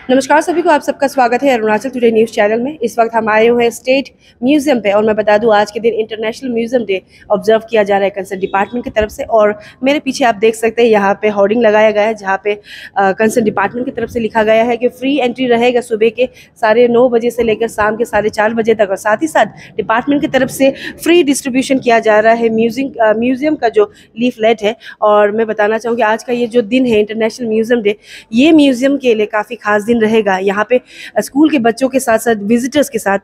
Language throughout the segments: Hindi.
नमस्कार सभी को, आप सबका स्वागत है अरुणाचल टुडे न्यूज़ चैनल में। इस वक्त हम आए हुए हैं स्टेट म्यूजियम पे और मैं बता दूं आज के दिन इंटरनेशनल म्यूजियम डे ऑब्जर्व किया जा रहा है कंसर्न डिपार्टमेंट की तरफ से। और मेरे पीछे आप देख सकते हैं यहाँ पे होर्डिंग लगाया गया है जहाँ पे कंसर्न डिपार्टमेंट की तरफ से लिखा गया है कि फ्री एंट्री रहेगा सुबह के 9:30 बजे से लेकर शाम के 4:30 बजे तक। और साथ ही साथ डिपार्टमेंट की तरफ से फ्री डिस्ट्रीब्यूशन किया जा रहा है म्यूजियम का जो लीफलेट है। और मैं बताना चाहूँगी आज का ये जो दिन है इंटरनेशनल म्यूजियम डे, ये म्यूजियम के लिए काफ़ी खास दिन रहेगा। यहाँ पे स्कूल के बच्चों के साथ साथ विजिटर्स के साथ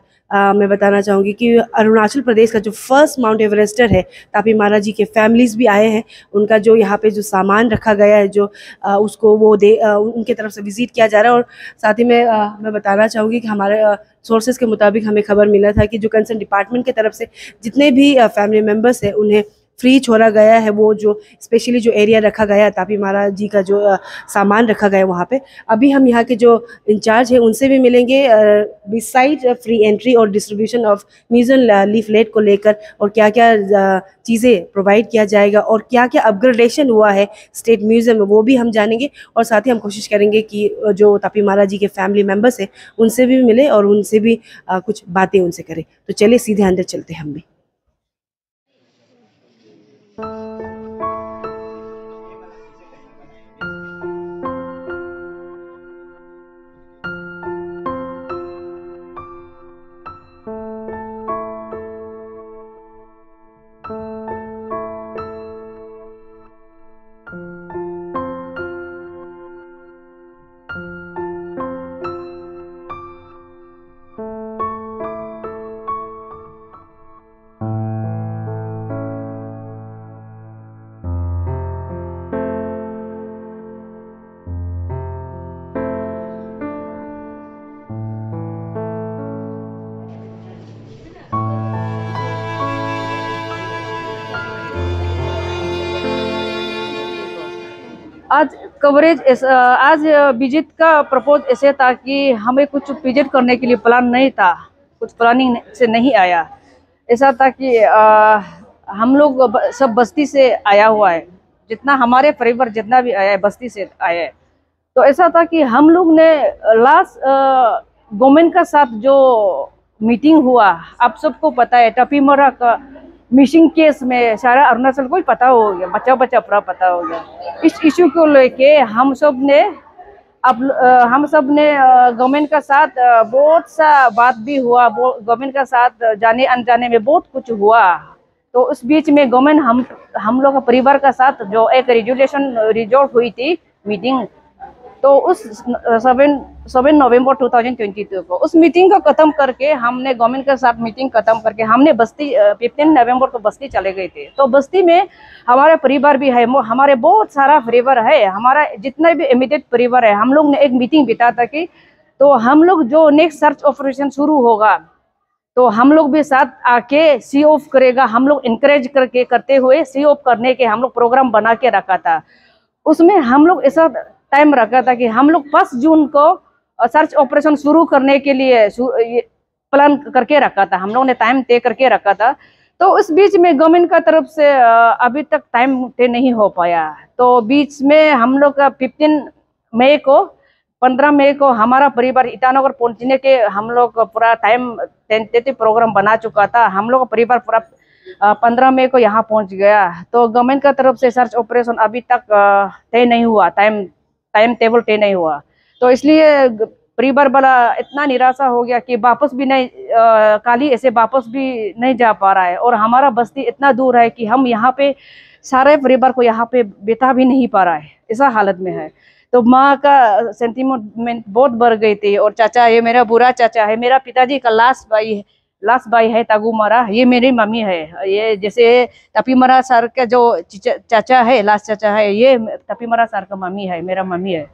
मैं बताना चाहूँगी कि अरुणाचल प्रदेश का जो फर्स्ट माउंट एवरेस्टर है तापी महाराज जी के फैमिलीज भी आए हैं। उनका जो यहाँ पे जो सामान रखा गया है जो उसको वो उनके तरफ से विजिट किया जा रहा है। और साथ ही में मैं बताना चाहूँगी कि हमारे सोर्सेज के मुताबिक हमें खबर मिला था कि जो कंसर्न डिपार्टमेंट की तरफ से जितने भी फैमिली मेम्बर्स हैं उन्हें फ्री छोड़ा गया है। वो जो स्पेशली जो एरिया रखा गया है तापी महाराज जी का जो सामान रखा गया है वहाँ पे। अभी हम यहाँ के जो इंचार्ज हैं उनसे भी मिलेंगे बिसाइड फ्री एंट्री और डिस्ट्रीब्यूशन ऑफ म्यूजियम लीफलेट को लेकर, और क्या क्या चीज़ें प्रोवाइड किया जाएगा और क्या क्या अपग्रेडेशन हुआ है स्टेट म्यूजियम में, वो भी हम जानेंगे। और साथ ही हम कोशिश करेंगे कि जो तापी महाराज जी के फैमिली मेम्बर्स हैं उनसे भी मिले और उनसे भी कुछ बातें उनसे करें। तो चलिए सीधे अंदर चलते हैं हम भी। आज विजिट का प्रपोज ऐसे था कि हमें कुछ विजिट करने के लिए प्लान नहीं था, कुछ प्लानिंग से नहीं आया। ऐसा था कि हम लोग सब बस्ती से आया हुआ है, जितना हमारे परिवार जितना भी आया है बस्ती से आया है। तो ऐसा था कि हम लोग ने लास्ट गवर्नमेंट का साथ जो मीटिंग हुआ, आप सबको पता है टपीमरा का मिसिंग केस में सारा अरुणाचल को ही पता हो गया, बच्चा बच्चा पूरा पता हो गया। इस इशू को लेके हम सब ने गवर्नमेंट का साथ बहुत सा बात भी हुआ, गवर्नमेंट का साथ जाने अनजाने में बहुत कुछ हुआ। तो उस बीच में गवर्नमेंट हम लोग का परिवार का साथ जो एक रेजुलेशन रिजॉल्व हुई थी मीटिंग, तो उस 7 नवंबर 2022 को उस मीटिंग को खत्म करके हमने गवर्नमेंट के साथ मीटिंग खत्म करके हमने बस्ती 15 नवंबर को बस्ती चले गए थे। तो बस्ती में हमारे परिवार भी है, हमारे बहुत सारा परिवार है, हमारा जितना भी इमीडिएट परिवार है। हम लोग ने एक मीटिंग बिता था कि तो हम लोग जो नेक्स्ट सर्च ऑपरेशन शुरू होगा तो हम लोग भी साथ आके सी ऑफ करेगा, हम लोग इनकरेज करते हुए सी ऑफ करने के हम लोग प्रोग्राम बना के रखा था। उसमें हम लोग ऐसा टाइम रखा था कि हम लोग 1 जून को सर्च ऑपरेशन शुरू करने के लिए प्लान करके रखा था, हम लोग ने टाइम तय करके रखा था। तो उस बीच में गवर्नमेंट का तरफ से अभी तक टाइम तय नहीं हो पाया। तो बीच में हम लोग का 15 मई को हमारा परिवार ईटानगर पहुंचने के हम लोग पूरा टाइम तय प्रोग्राम बना चुका था। हम लोग का परिवार पूरा 15 मई को यहाँ पहुंच गया। तो गवर्नमेंट का तरफ से सर्च ऑपरेशन अभी तक तय नहीं हुआ, टाइम टेबल तय नहीं हुआ। तो इसलिए परिवार वाला इतना निराशा हो गया कि वापस भी नहीं काली ऐसे वापस भी नहीं जा पा रहा है। और हमारा बस्ती इतना दूर है कि हम यहाँ पे सारे परिवार को यहाँ पे बिता भी नहीं पा रहा है, ऐसा हालत में है। तो माँ का सेंटीमेंट बहुत बढ़ गई थी। और चाचा, ये मेरा बुरा चाचा है, मेरा पिताजी का लास्ट भाई है तागुमारा, ये मेरी मम्मी है। ये जैसे तपीमरा सर का जो चाचा है, लास्ट चाचा है, ये तपीमरा सर का मम्मी है, मेरा मम्मी है।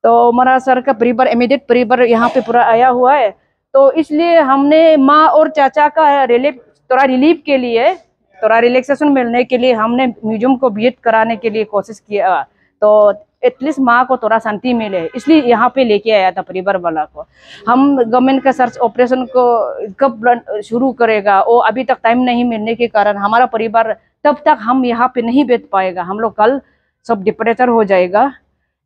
तो मरा सर का परिवार इमीडिएट परिवार यहाँ पे पूरा आया हुआ है। तो इसलिए हमने माँ और चाचा का थोड़ा रिलीफ के लिए, थोड़ा रिलैक्सेशन मिलने के लिए हमने म्यूजियम को विजिट कराने के लिए कोशिश किया। तो एटलीस्ट माँ को थोड़ा शांति मिले, इसलिए यहाँ पे लेके आया था परिवार वाला को। हम गवर्नमेंट का सर्च ऑपरेशन को कब शुरू करेगा वो अभी तक टाइम नहीं मिलने के कारण हमारा परिवार तब तक हम यहाँ पे नहीं बैठ पाएगा। हम लोग कल सब डिप्रेचर हो जाएगा।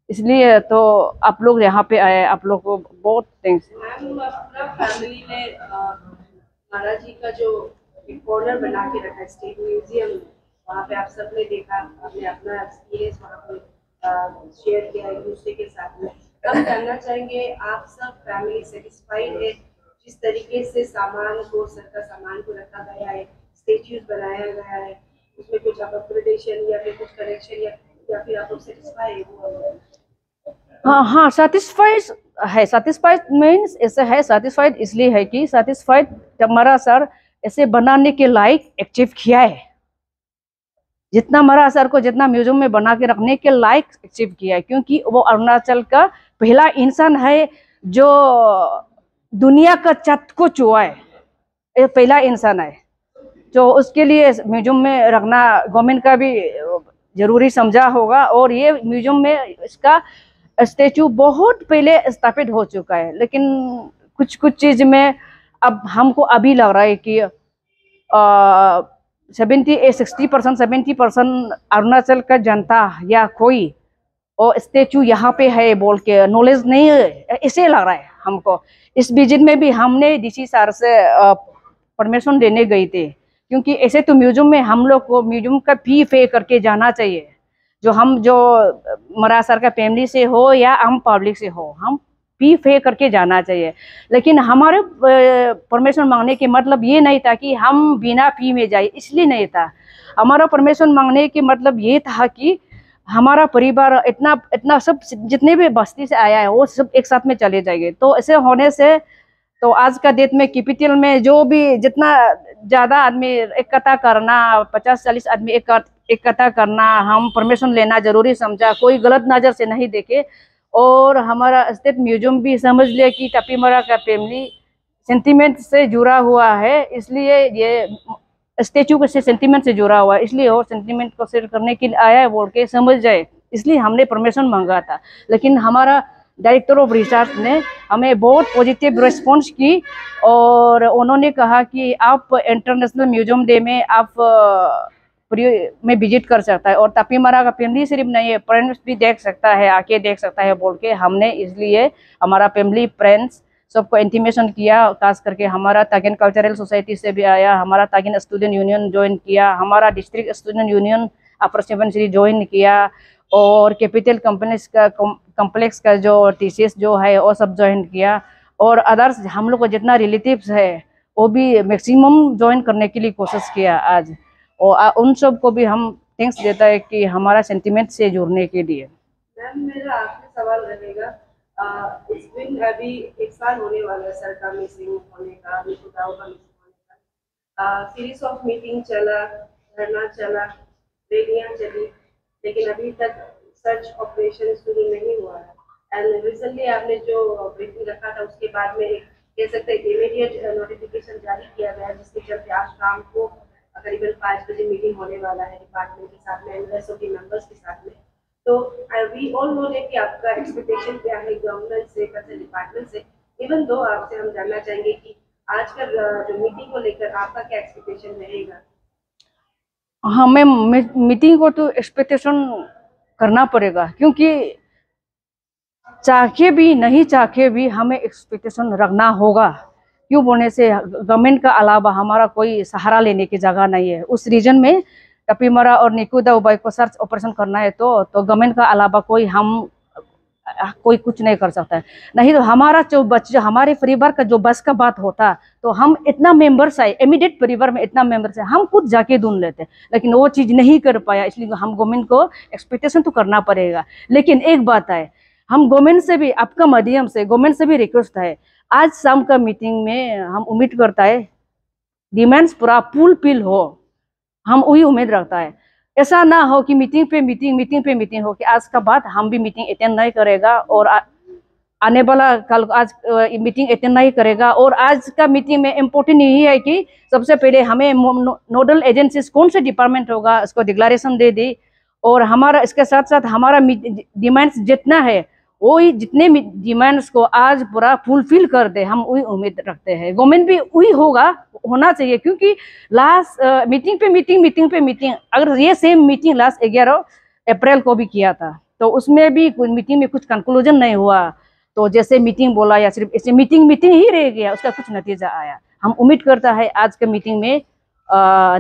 इसलिए तो आप लोग यहाँ पे आए, आप लोग को बहुत थैंक्स। मैम पूरा फैमिली ने महाराज जी का जो एक कॉर्नर बना के रखा है स्टेट म्यूजियम में, वहाँ पे आप सबने देखा, आपने अपना एक्सपीरियंस वहाँ पे शेयर किया एक दूसरे के साथ में। हम जानना चाहेंगे आप सब फैमिली सेटिस्फाइड है जिस तरीके से सामान को, सर का सामान को रखा गया है, स्टेच्यूज बनाया गया है, उसमें कुछ आप अपग्रेडेशन या फिर कुछ करेक्शन या फिर आप लोग सेटिस्फाई है? हाँ हाँ, सेटिस्फाइड है। सेटिस्फाइड मीन्स ऐसे है, सेटिस्फाइड इसलिए है कि सेटिस्फाइड हमारा सर ऐसे बनाने के लायक अचीव किया है, जितना हमारा सर को जितना म्यूजियम में बना के रखने के लायक अचीव किया है, क्योंकि वो अरुणाचल का पहला इंसान है जो दुनिया का चाँद को छुआ है, ये पहला इंसान है। तो उसके लिए म्यूजियम में रखना गवर्नमेंट का भी जरूरी समझा होगा। और ये म्यूजियम में इसका स्टैचू बहुत पहले स्थापित हो चुका है, लेकिन कुछ चीज में अब हमको अभी लग रहा है कि 70% अरुणाचल का जनता या कोई और स्टैचू यहाँ पे है बोल के नॉलेज नहीं है, इसे लग रहा है हमको। इस विजिट में भी हमने डीसी सर से परमिशन देने गई थी, क्योंकि ऐसे तो म्यूजियम में हम लोग को म्यूजियम का फी पे करके जाना चाहिए। जो महाराज सर का फैमिली से हो या हम पब्लिक से हो, हम फी पे करके जाना चाहिए। लेकिन हमारे परमिशन मांगने के मतलब ये नहीं था कि हम बिना फी में जाए, इसलिए नहीं था। हमारा परमिशन मांगने के मतलब ये था कि हमारा परिवार इतना सब जितने भी बस्ती से आया है वो सब एक साथ में चले जाएंगे। तो ऐसे होने से तो आज का डेट में कैपिटल में जो भी जितना ज़्यादा आदमी इकट्ठा करना, 50-40 आदमी इकट्ठा करना, हम परमिशन लेना जरूरी समझा, कोई गलत नज़र से नहीं देखे। और हमारा स्टेट म्यूजियम भी समझ लिया कि टपीमरा का फैमिली सेंटीमेंट से जुड़ा हुआ है, इसलिए ये स्टेचू के से सेंटीमेंट से जुड़ा हुआ है, इसलिए और सेंटीमेंट को शेयर करने के लिए आया है बोल के समझ जाए, इसलिए हमने परमिशन मांगा था। लेकिन हमारा डायरेक्टर ऑफ रिसर्च ने हमें बहुत पॉजिटिव रिस्पॉन्स की और उन्होंने कहा कि आप इंटरनेशनल म्यूजियम डे में आप में विजिट कर सकता है और टपीमरा का फैमिली सिर्फ नहीं है, फ्रेंड्स भी देख सकता है, आके देख सकता है बोल के हमने इसलिए हमारा फैमिली फ्रेंड्स सबको इंटीमेशन किया। खास करके हमारा तागिन कल्चरल सोसाइटी से भी आया, हमारा तागिन स्टूडेंट यूनियन ज्वाइन किया, हमारा डिस्ट्रिक्ट स्टूडेंट यूनियन अपर सुबनसिरी ज्वाइन किया और कैपिटल कॉम्प्लेक्स का जो टीसीएस जो है वो सब ज्वाइन किया। और अदर्स हम लोग को जितना रिलेटिव्स है वो भी मैक्सिमम ज्वाइन करने के लिए कोशिश किया आज। और उन सब को भी हम थैंक्स देता है कि हमारा सेंटीमेंट से जुड़ने के लिए। मैम मेरा आखिरी सवाल रहेगा, इस दिन अभी 1 साल होने वाला है सर का मिसिंग होने का, निकुदाओ का मिसिंग होने का। सीरीज ऑफ मीटिंग चला, धरना चला, रैलियां चली, लेकिन अभी तक सर्च ऑपरेशन शुरू नहीं हुआ है। एंड रिसेंटली आपने जो ब्रीफिंग रखा था उसके बाद में कह सकते हैं इमीडिएट नोटिफिकेशन जारी किया गया, जिसके चलते आज शाम को करीबन 5 बजे मीटिंग होने वाला है डिपार्टमेंट के साथ में एंड एसओटी मेंबर्स के साथ में। तो वी ऑल नो कि आपका एक्सपेक्टेशन क्या है गवर्नमेंट से, कल्चर डिपार्टमेंट से। इवन दो आपसे हम जानना चाहेंगे कि आज का जो मीटिंग को लेकर आपका क्या एक्सपेक्टेशन रहेगा? हाँ मैम, मीटिंग को तो एक्सपेक्टेशन करना पड़ेगा, क्योंकि चाहे भी नहीं चाहे भी हमें एक्सपेक्टेशन रखना होगा। क्यों बोलने से गवर्नमेंट का अलावा हमारा कोई सहारा लेने की जगह नहीं है। उस रीजन में टपीमरा और निकुदाओ को सर्च ऑपरेशन करना है तो गवर्नमेंट का अलावा कोई कुछ नहीं कर सकता है। नहीं तो हमारा जो बच्चा, हमारे परिवार का जो बस का बात होता तो हम इतना मेंबर्स आए, इमीडिएट परिवार में इतना मेंबर्स है, हम खुद जाके ढूंढ लेते, लेकिन वो चीज़ नहीं कर पाया। इसलिए हम गवर्नमेंट को एक्सपेक्टेशन तो करना पड़ेगा। लेकिन एक बात है, हम गवर्नमेंट से भी, आपका माध्यम से गवर्नमेंट से भी रिक्वेस्ट है, आज शाम का मीटिंग में हम उम्मीद करता है डिमांड्स पूरा फुलफिल हो, हम वही उम्मीद रखता है। ऐसा ना हो कि मीटिंग पे मीटिंग हो कि आज का बाद हम भी मीटिंग अटेंड नहीं करेगा और आने वाला कल आज मीटिंग अटेंड नहीं करेगा। और आज का मीटिंग में इम्पोर्टेंट यही है कि सबसे पहले हमें नोडल एजेंसीज कौन से डिपार्टमेंट होगा उसको डिक्लेरेशन दे दी, और हमारा इसके साथ साथ हमारा डिमांड्स जितना है वही जितने डिमांड्स को आज पूरा फुलफिल कर दे, हम वही उम्मीद रखते हैं। गवर्नमेंट भी वही होना चाहिए, क्योंकि लास्ट मीटिंग पे मीटिंग, अगर ये सेम मीटिंग लास्ट 11 अप्रैल को भी किया था तो उसमें भी मीटिंग में कुछ कंक्लूजन नहीं हुआ। तो जैसे मीटिंग बोला या सिर्फ ऐसे मीटिंग ही रह गया, उसका कुछ नतीजा आया। हम उम्मीद करता है आज के मीटिंग में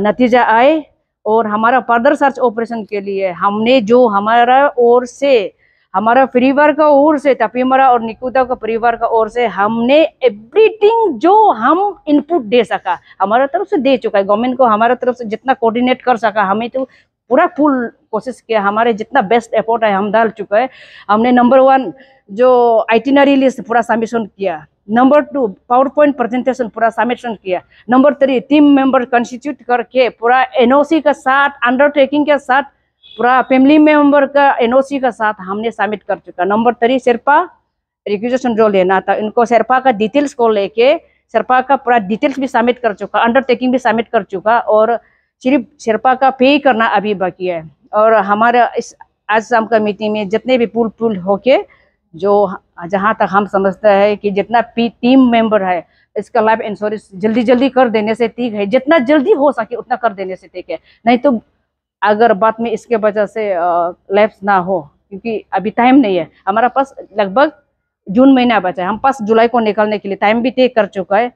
नतीजा आए और हमारा फर्दर सर्च ऑपरेशन के लिए हमने जो हमारा ओर से, हमारा परिवार का ओर से, तपीमरा और निकुदा का परिवार का ओर से हमने एवरीथिंग जो हम इनपुट दे सका हमारा तरफ से दे चुका है। गवर्नमेंट को हमारा तरफ से जितना कोऑर्डिनेट कर सका हमें तो पूरा फुल कोशिश किया, हमारे जितना बेस्ट एफर्ट है हम डाल चुका है। हमने नंबर 1 जो आइटिनरी लिस्ट पूरा सबमिशन किया, नंबर 2 पावर पॉइंट प्रेजेंटेशन पूरा सबमिशन किया, नंबर 3 टीम मेंबर कंस्टिट्यूट करके पूरा एनओसी के साथ, अंडरटेकिंग के साथ, पूरा फैमिली मेंबर का एनओसी का साथ हमने सबमिट कर चुका। नंबर 3 शेरपा रिक्वेजिशन जो लेना था इनको शेरपा का डिटेल्स को लेके शेरपा का पूरा डिटेल्स भी सबमिट कर चुका, अंडरटेकिंग भी सबमिट कर चुका और सिर्फ शेरपा का पे करना अभी बाकी है। और हमारा इस आज शाम का मीटिंग में जितने भी पुल होके जो जहाँ तक हम समझते हैं कि जितना टीम मेंबर है इसका लाइफ इंश्योरेंस जल्दी कर देने से ठीक है, जितना जल्दी हो सके उतना कर देने से ठीक है। नहीं तो अगर बाद में इसके वजह से लैप्स ना हो, क्योंकि अभी टाइम नहीं है हमारा पास, लगभग जून महीना बचा है, हम पास जुलाई को निकलने के लिए टाइम भी तय कर चुका है,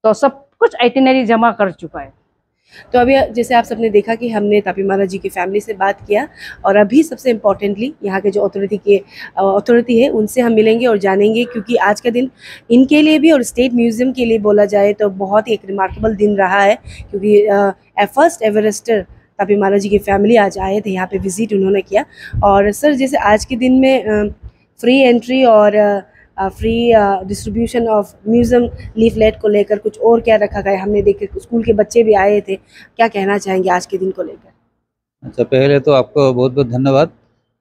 तो सब कुछ आइटिनरी जमा कर चुका है। तो अभी जैसे आप सबने देखा कि हमने तापीमारा जी की फैमिली से बात किया और अभी सबसे इम्पोर्टेंटली यहाँ के जो अथॉरिटी है उनसे हम मिलेंगे और जानेंगे, क्योंकि आज का दिन इनके लिए भी और स्टेट म्यूज़ियम के लिए बोला जाए तो बहुत ही एक रिमार्केबल दिन रहा है, क्योंकि फर्स्ट एवरेस्टर तापीमारा जी की फैमिली आज आए थे यहाँ पे, विजिट उन्होंने किया। और सर जैसे आज के दिन में फ्री एंट्री और free distribution of museum leaflet को लेकर कुछ और क्या रखा गया, हमने देखे स्कूल के बच्चे भी आए थे, क्या कहना चाहेंगे आज के दिन को लेकर? अच्छा, पहले तो आपको बहुत बहुत धन्यवाद,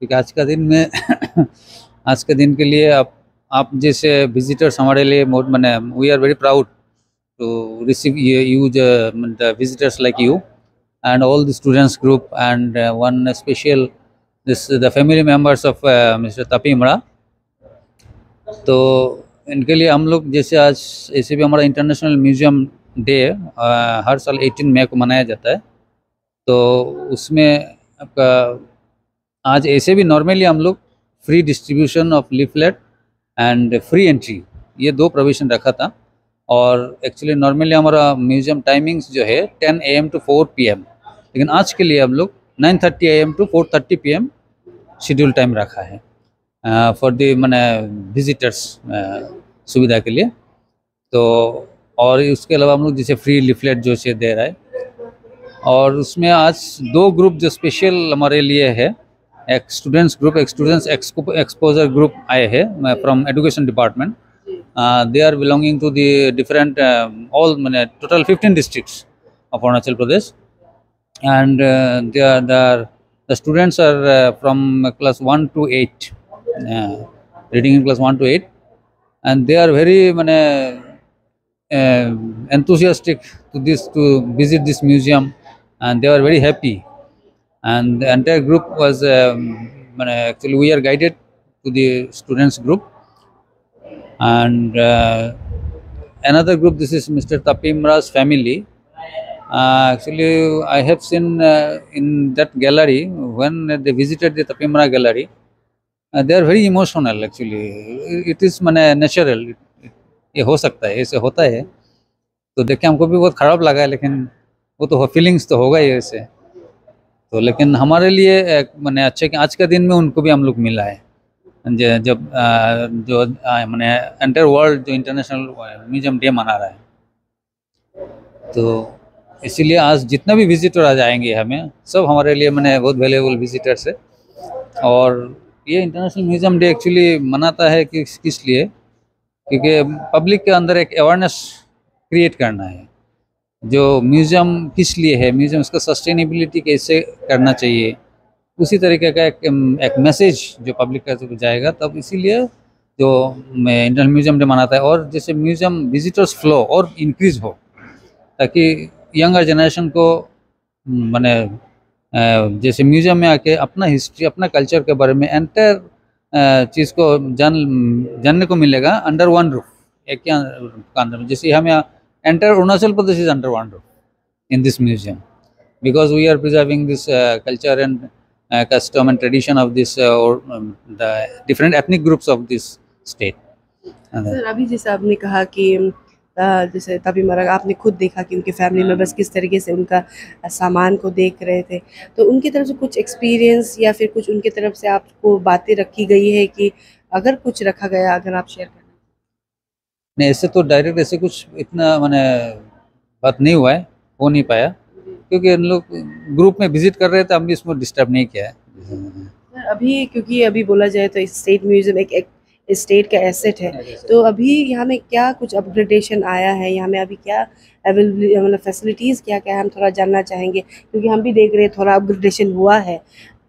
क्योंकि आज का दिन में आज के दिन के लिए आप जैसे विजिटर्स हमारे लिए बहुत मैंने we are very proud to receive you the visitors like you and all the students group and one special the family members of Mr. Tapimra। तो इनके लिए हम लोग जैसे आज ऐसे भी हमारा इंटरनेशनल म्यूजियम डे हर साल 18 मई को मनाया जाता है, तो उसमें आपका आज ऐसे भी नॉर्मली हम लोग free distribution of leaflet and free entry ये 2 प्रोविज़न रखा था। और एक्चुअली नॉर्मली हमारा म्यूजियम टाइमिंग्स जो है 10 AM to 4 PM, लेकिन आज के लिए हम लोग 9:30 AM to 4:30 PM schedule time रखा है फॉर दी मैंने विजिटर्स सुविधा के लिए। तो और उसके अलावा हम लोग जैसे फ्री लिफलेट जो से दे रहा है, और उसमें आज 2 ग्रुप जो स्पेशल हमारे लिए है, एक स्टूडेंट्स ग्रुप, एक स्टूडेंट्स एक्सपोजर ग्रुप आए हैं from education department. They are belonging to the different all मैंने total 15 districts of Arunachal Pradesh, and the students are from class 1 to 8, reading in class 1 to 8, and they are very enthusiastic to visit this museum, and they are very happy, and the entire group was actually we are guided to the students group, and another group, this is Mr. Tapimra's family. Actually, I have seen in that gallery when they visited the Tapimra gallery, they are very emotional. Actually, it is natural. ये हो सकता है, ऐसे होता है, तो देख के हमको भी बहुत खराब लगा है, लेकिन वो तो फीलिंग्स तो होगा ही ऐसे। तो लेकिन हमारे लिए अच्छे कि आज का दिन में उनको भी हम लोग मिला है, जब जो एंटायर वर्ल्ड जो इंटरनेशनल म्यूजियम डे मना रहा है, तो इसीलिए आज जितना भी विजिटर आ जाएंगे हमें सब हमारे लिए बहुत वैल्यूएबल विजिटर्स है। और ये इंटरनेशनल म्यूजियम डे एक्चुअली मनाता है कि किस लिए, क्योंकि पब्लिक के अंदर एक अवेयरनेस क्रिएट करना है, जो म्यूजियम किस लिए है, म्यूजियम इसका सस्टेनेबिलिटी कैसे करना चाहिए, उसी तरीके का एक मैसेज जो पब्लिक का जाएगा, तब इसीलिए जो इंटरनेशनल म्यूजियम डे मनाता है। और जैसे म्यूजियम विजिटर्स फ्लो और इंक्रीज हो, ताकि यंगर जनरेशन को जैसे म्यूजियम में आके अपना हिस्ट्री, अपना कल्चर के बारे में एंटायर चीज़ को जानने को मिलेगा अंडर वन रूफ, एक के अंदर में। जैसे हम यहाँ entire Arunachal Pradesh is under one roof in this museum, because we are preserving this culture and custom and tradition of this or the different ethnic groups of this state. Sir अभी जैसे आपने कहा कि जैसे तभी मरग आपने खुद देखा कि उनके फैमिली मेंबर्स किस तरीके से उनका सामान को देख रहे थे, तो उनकी तरफ से कुछ एक्सपीरियंस या फिर कुछ उनके तरफ से आपको बातें रखी गई है कि अगर कुछ रखा गया, अगर आप शेयर करना? नहीं, ऐसे तो डायरेक्ट ऐसे कुछ इतना मैंने बात नहीं हुआ है, हो नहीं पाया, क्योंकि हम लोग ग्रुप में विजिट कर रहे थे, हम भी इसमें डिस्टर्ब नहीं किया है। सर अभी क्योंकि अभी बोला जाए तो स्टेट म्यूजियम एक स्टेट का एसेट है, तो अभी यहाँ में क्या कुछ अपग्रेडेशन आया है, यहाँ में अभी क्या मतलब फैसिलिटीज़ क्या क्या है, हम थोड़ा जानना चाहेंगे, क्योंकि हम भी देख रहे हैं थोड़ा अपग्रेडेशन हुआ है,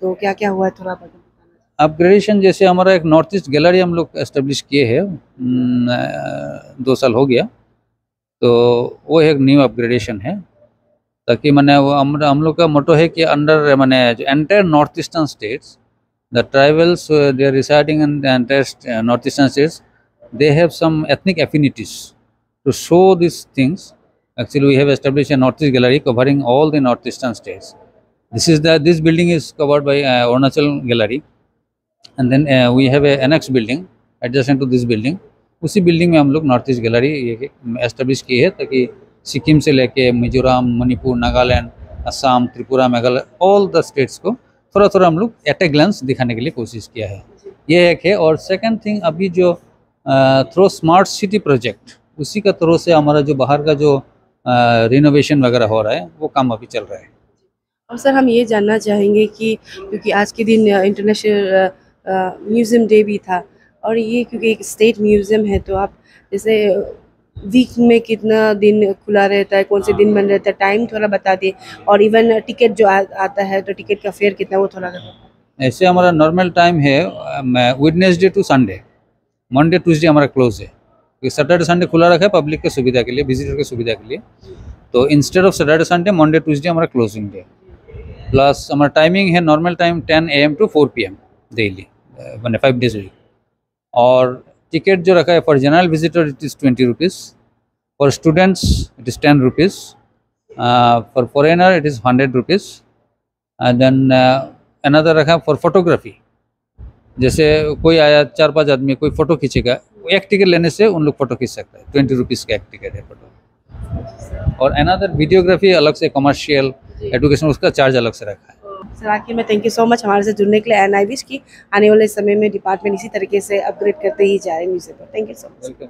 तो क्या क्या हुआ है थोड़ा बताना। अपग्रेडेशन जैसे हमारा एक नॉर्थ ईस्ट गैलरी हम लोग एस्टेब्लिश किए हैं, 2 साल हो गया, तो वो एक न्यू अपग्रेडेशन है, ताकि मैंने वो हम लोग का मोटो है कि अंडर मैंने जो entire north eastern states, the tribals they are residing in the entire northeastern states, they have some ethnic affinities. To show these things, actually we have established a northeast gallery covering all the northeastern states. This building is covered by Arunachal gallery, and then we have a annex building adjacent to this building. उसी बिल्डिंग में हम लोग नॉर्थ ईस्ट गैलरी ये एस्टेब्लिश की है, ताकि सिक्किम से लेके Mizoram, Manipur, Nagaland, Assam, Tripura, Meghalaya, all the states को थोड़ा थोड़ा हम लोग एट ए ग्लांस दिखाने के लिए कोशिश किया है, ये एक है। और सेकंड थिंग, अभी जो थ्रू स्मार्ट सिटी प्रोजेक्ट, उसी का थ्रू से हमारा जो बाहर का जो रिनोवेशन वगैरह हो रहा है, वो काम अभी चल रहा है। और सर हम ये जानना चाहेंगे कि क्योंकि आज के दिन इंटरनेशनल म्यूज़ियम डे भी था, और ये क्योंकि एक स्टेट म्यूज़ियम है, तो आप जैसे वीक में कितना दिन खुला रहता है, कौन से दिन बंद रहता है, टाइम थोड़ा बता दिए, और इवन टिकट जो आता है तो टिकट का फेयर कितना, वो थोड़ा ऐसे हमारा नॉर्मल टाइम है Wednesday to Sunday, Monday Tuesday हमारा क्लोज है, क्योंकि सैटरडे संडे खुला रखा है पब्लिक के सुविधा के लिए, विजिटर की सुविधा के लिए, तो instead of Saturday Sunday Monday Tuesday हमारा क्लोजिंग डे। प्लस हमारा टाइमिंग है normal time 10 AM to 4 PM daily, मैंने 5 days वीक। और टिकट जो रखा है for general visitor it is 20 rupees, for students it is 10 rupees, for foreigner it is 100 rupees, and then another रखा है फॉर फोटोग्राफी। जैसे कोई आया 4-5 आदमी, कोई फ़ोटो खींचेगा, एक टिकट लेने से उन लोग फ़ोटो खींच सकता है, 20 रुपीज़ का एक टिकट है फोटो। और अनदर वीडियोग्राफी अलग से, कमर्शियल, एजुकेशन, उसका चार्ज अलग से रखा है। सर आखिर में थैंक यू सो मच हमारे से जुड़ने के लिए, एंड आई विश कि आने वाले समय में डिपार्टमेंट इसी तरीके से अपग्रेड करते ही जाए म्यूजियम पर। Thank you so much. Welcome.